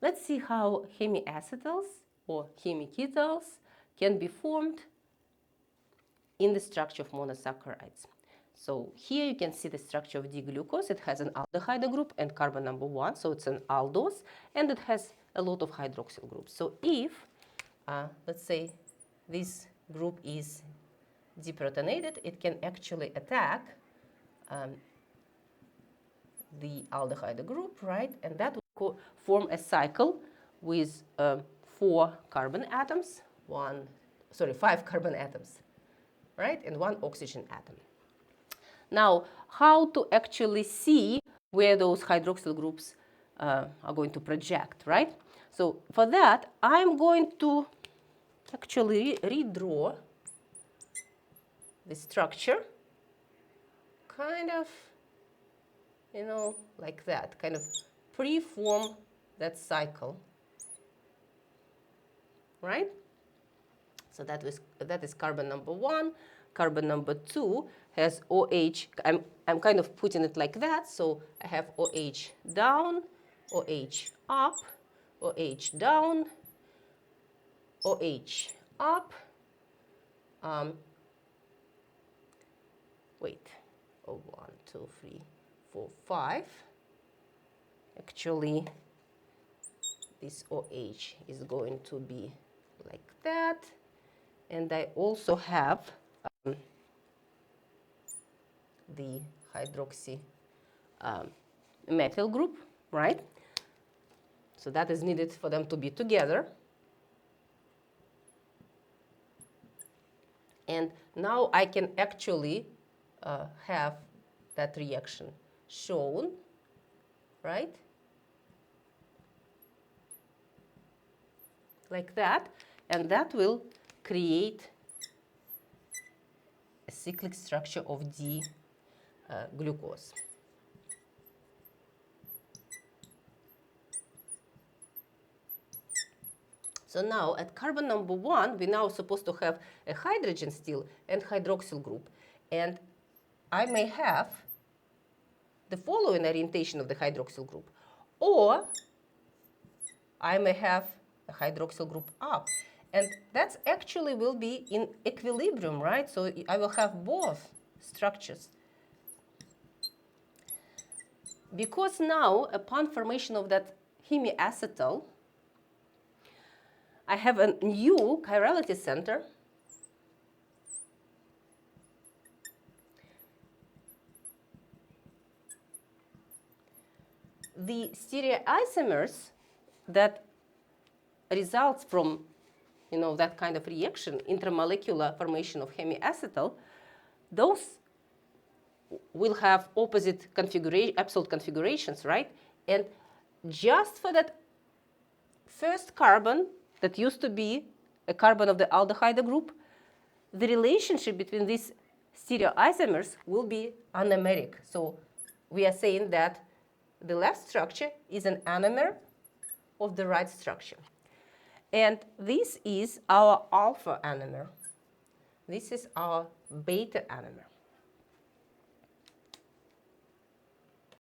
let's see how hemiacetals or hemiketals can be formed in the structure of monosaccharides. So here you can see the structure of D-glucose. It has an aldehyde group and carbon number 1, so it's an aldose, and it has a lot of hydroxyl groups. So if, let's say, this group is deprotonated, it can actually attack the aldehyde group, right? And that will form a cycle with 5 carbon atoms, right? And 1 oxygen atom. Now, how to actually see where those hydroxyl groups are going to project, right? So for that, I'm going to actually redraw the structure, kind of, like that, kind of pre-form that cycle, right? So that is carbon number 1. Carbon number 2 has OH. I'm kind of putting it like that. So I have OH down, OH up, OH down, OH up. Wait. Oh, 1, 2, 3, 4, 5. Actually, this OH is going to be like that. And I also have the hydroxy methyl group, right? So that is needed for them to be together. And now I can actually have that reaction shown, right? Like that. And that will create a cyclic structure of D-glucose. So now at carbon number 1, we're now supposed to have a hydrogen still and hydroxyl group. And I may have the following orientation of the hydroxyl group. Or I may have a hydroxyl group up. And that actually will be in equilibrium, right? So I will have both structures. Because now, upon formation of that hemiacetal, I have a new chirality center. The stereoisomers that results from that kind of reaction, intramolecular formation of hemiacetal, those will have opposite absolute configurations, right? And just for that first carbon that used to be a carbon of the aldehyde group, the relationship between these stereoisomers will be anomeric. So we are saying that the left structure is an anomer of the right structure. And this is our alpha anomer. This is our beta anomer.